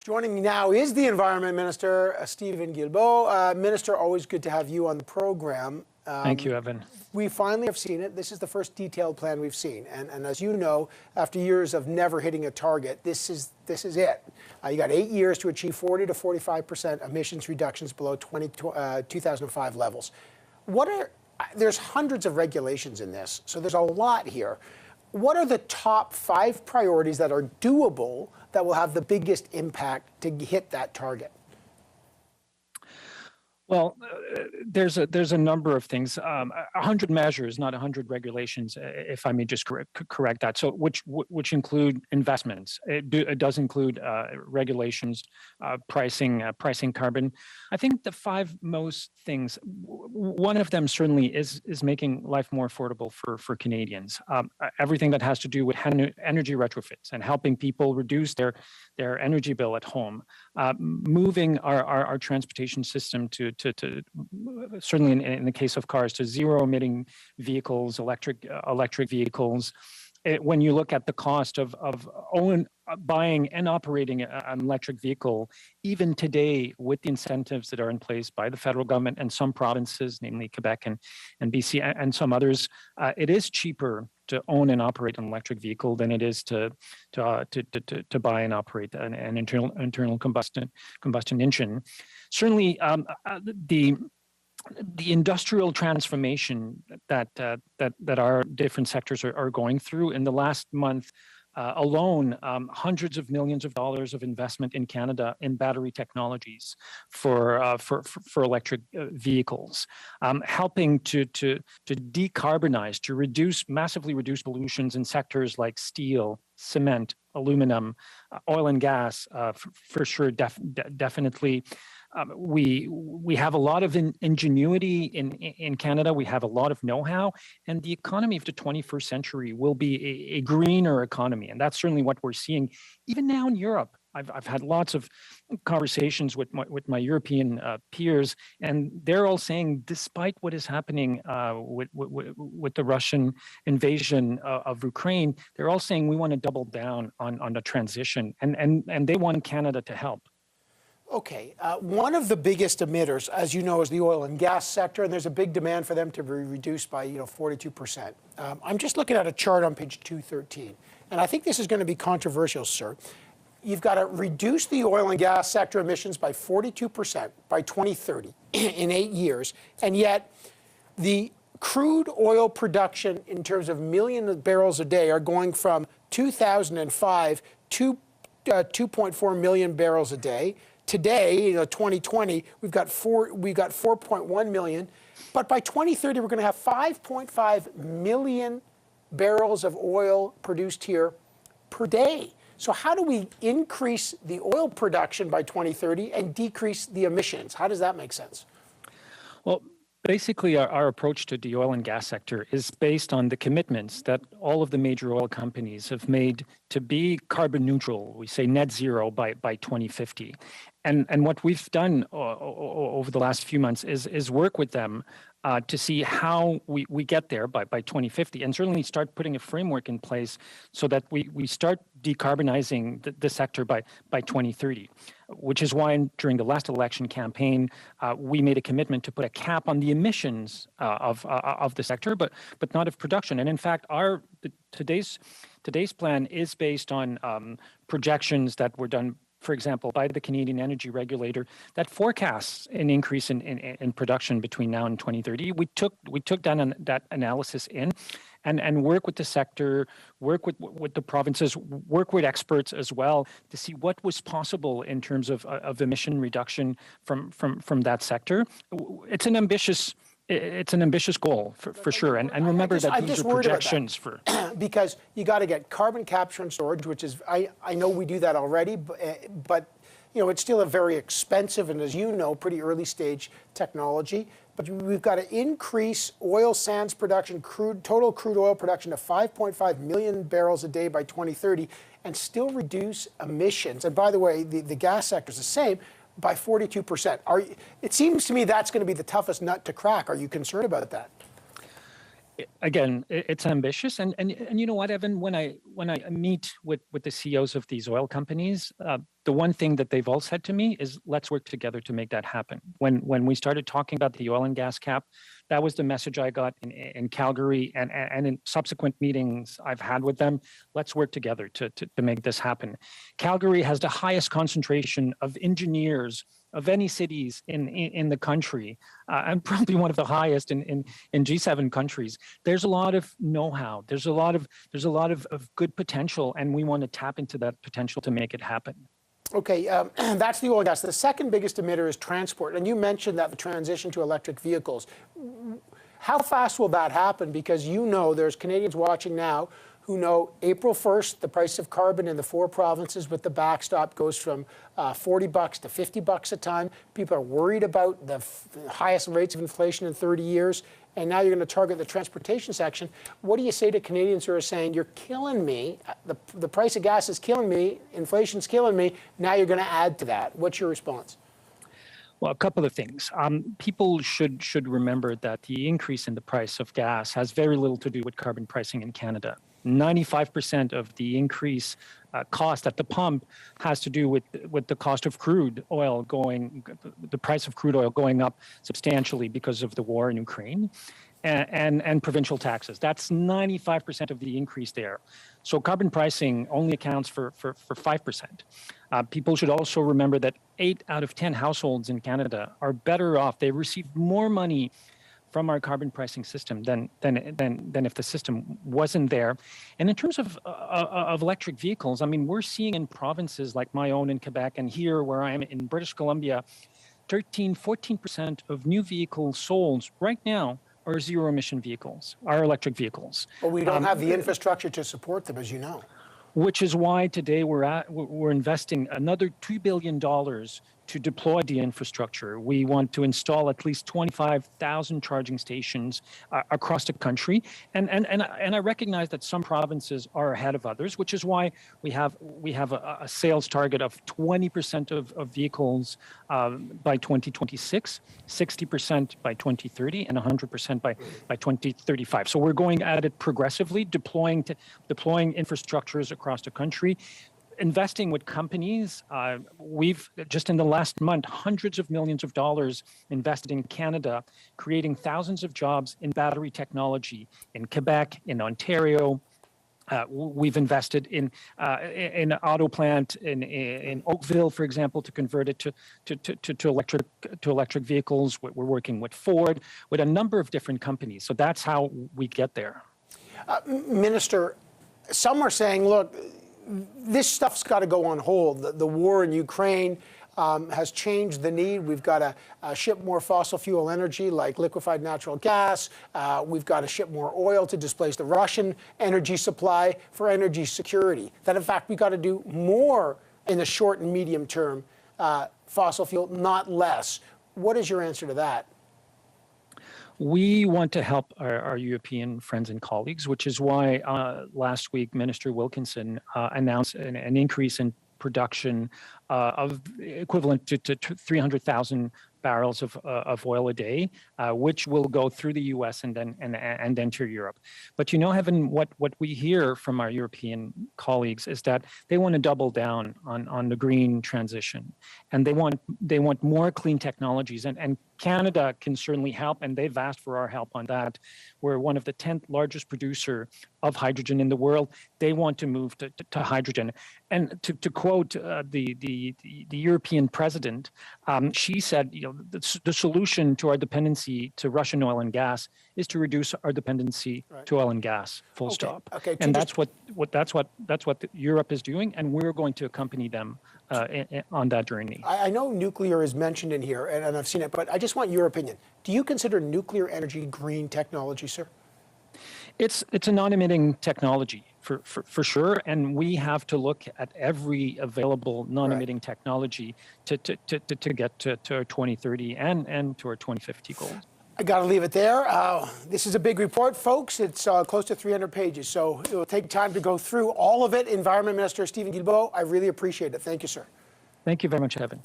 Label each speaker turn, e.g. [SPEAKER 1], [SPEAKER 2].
[SPEAKER 1] Joining me now is the Environment Minister, Steven Guilbeault. Minister, always good to have you on the program.
[SPEAKER 2] Thank you, Evan.
[SPEAKER 1] We finally have seen it. This is the first detailed plan we've seen. And as you know, after years of never hitting a target, this is it. You got 8 years to achieve 40 to 45% emissions reductions below 2005 levels. There's hundreds of regulations in this, so there's a lot here. What are the top 5 priorities that are doable that will have the biggest impact to hit that target?
[SPEAKER 2] Well, there's a number of things. 100 measures, not 100 regulations, if I may just correct that. So, which include investments. It does include regulations, pricing carbon. I think the 5 most things. One of them certainly is making life more affordable for Canadians. Everything that has to do with energy retrofits and helping people reduce their energy bill at home. Moving our transportation system to certainly in the case of cars, to zero emitting vehicles, electric vehicles. When you look at the cost of buying and operating an electric vehicle, even today with the incentives that are in place by the federal government and some provinces, namely Quebec and BC and some others, it is cheaper to own and operate an electric vehicle than it is to buy and operate an internal combustion engine. Certainly, the industrial transformation that our different sectors are going through in the last month alone, hundreds of millions of dollars of investment in Canada in battery technologies for electric vehicles, helping to decarbonize, to massively reduce pollutions in sectors like steel, cement, aluminum, oil and gas, for sure, definitely. We have a lot of ingenuity in Canada. We have a lot of know-how, and the economy of the 21st century will be a greener economy, and that's certainly what we're seeing even now in Europe. I've had lots of conversations with my European peers, and they're all saying, despite what is happening with the Russian invasion of Ukraine, they're all saying we want to double down on the transition, and they want Canada to help.
[SPEAKER 1] Okay, one of the biggest emitters, as you know, is the oil and gas sector, and there's a big demand for them to be reduced by 42%. I'm just looking at a chart on page 213, and I think this is going to be controversial, sir. You've got to reduce the oil and gas sector emissions by 42% by 2030 in 8 years, and yet the crude oil production in terms of million barrels a day are going from 2005 to 2.4 million barrels a day. Today, 2020, we've got 4.1 million, but by 2030 we're going to have 5.5 million barrels of oil produced here per day. So how do we increase the oil production by 2030 and decrease the emissions? How does that make sense?
[SPEAKER 2] Well, basically, our approach to the oil and gas sector is based on the commitments that all of the major oil companies have made to be carbon neutral. We say net zero by 2050. And what we've done over the last few months is work with them to see how we get there by 2050, and certainly start putting a framework in place so that we start decarbonizing the sector by 2030, which is why during the last election campaign, we made a commitment to put a cap on the emissions of the sector, but not of production. And in fact, today's plan is based on projections that were done, for example, by the Canadian Energy Regulator, that forecasts an increase in production between now and 2030. We took that analysis in and work with the sector, work with the provinces, work with experts as well to see what was possible in terms of emission reduction from that sector. It's an ambitious goal for sure, and remember that these are projections for
[SPEAKER 1] because you got to get carbon capture and storage, which is I know we do that already, but it's still a very expensive and, as you know, pretty early stage technology. But we've got to increase oil sands production, total crude oil production to 5.5 million barrels a day by 2030, and still reduce emissions. And by the way, the gas sector is the same, by 42%. It seems to me that's going to be the toughest nut to crack. Are you concerned about that?
[SPEAKER 2] Again, it's ambitious, and you know what, Evan? When I meet with the CEOs of these oil companies, the one thing that they've all said to me is, let's work together to make that happen. When we started talking about the oil and gas cap, that was the message I got in Calgary and in subsequent meetings I've had with them. Let's work together to make this happen. Calgary has the highest concentration of engineers of any cities in the country, and probably one of the highest in G7 countries. There's a lot of know-how. There's a lot of good potential, and we want to tap into that potential to make it happen.
[SPEAKER 1] Okay, that's the oil and gas. The second biggest emitter is transport, and you mentioned that the transition to electric vehicles. How fast will that happen? Because you know there's Canadians watching now who know April 1st, the price of carbon in the 4 provinces with the backstop goes from $40 to $50 a ton. People are worried about the highest rates of inflation in 30 years. And now you're going to target the transportation section. What do you say to Canadians who are saying, you're killing me, the price of gas is killing me, inflation's killing me, now you're going to add to that? What's your response?
[SPEAKER 2] Well, a couple of things. People should remember that the increase in the price of gas has very little to do with carbon pricing in Canada. 95% of the increase cost at the pump has to do with the cost of crude oil the price of crude oil going up substantially because of the war in Ukraine, and provincial taxes. That's 95% of the increase there. So carbon pricing only accounts for 5%. People should also remember that 8 out of 10 households in Canada are better off. They receive more money from our carbon pricing system than if the system wasn't there. And in terms of electric vehicles, I mean, we're seeing in provinces like my own in Quebec and here where I am in British Columbia, 14% of new vehicles sold right now are zero-emission vehicles, are electric vehicles.
[SPEAKER 1] But we don't have the infrastructure to support them, as you know.
[SPEAKER 2] Which is why today we're investing another $2 billion to deploy the infrastructure. We want to install at least 25,000 charging stations across the country, and I recognize that some provinces are ahead of others, which is why we have a sales target of 20% of vehicles by 2026, 60% by 2030, and 100% by 2035. So we're going at it progressively, deploying infrastructures across the country. Investing with companies, we've just in the last month, hundreds of millions of dollars invested in Canada, creating thousands of jobs in battery technology in Quebec, in Ontario. We've invested in an auto plant in Oakville, for example, to convert it to electric vehicles. We're working with Ford, with a number of different companies. So that's how we get there.
[SPEAKER 1] Minister, some are saying, look, this stuff's got to go on hold. The war in Ukraine has changed the need. We've got to ship more fossil fuel energy like liquefied natural gas. We've got to ship more oil to displace the Russian energy supply for energy security. That, in fact, we've got to do more in the short and medium term fossil fuel, not less. What is your answer to that?
[SPEAKER 2] We want to help our European friends and colleagues, which is why last week Minister Wilkinson announced an increase in production of equivalent to 300,000 barrels of oil a day, which will go through the U.S. and then enter Europe. But you know, Heaven, what we hear from our European colleagues is that they want to double down on the green transition, and they want more clean technologies. And Canada can certainly help, and they've asked for our help on that. We're one of the 10th largest producer of hydrogen in the world. They want to move to hydrogen. And to quote the European president, she said, you know, the solution to our dependency to Russian oil and gas is to reduce our dependency to oil and gas. Full stop.
[SPEAKER 1] Okay.
[SPEAKER 2] And that's what Europe is doing, and we're going to accompany them on that journey.
[SPEAKER 1] I know nuclear is mentioned in here, and I've seen it, but I just want your opinion. Do you consider nuclear energy green technology, sir?
[SPEAKER 2] It's a non-emitting technology for sure, and we have to look at every available non-emitting technology to get to our 2030 and to our 2050 goals.
[SPEAKER 1] I got to leave it there. This is a big report, folks. It's close to 300 pages, so it will take time to go through all of it. Environment Minister Steven Guilbeault, I really appreciate it. Thank you, sir.
[SPEAKER 2] Thank you very much, Evan.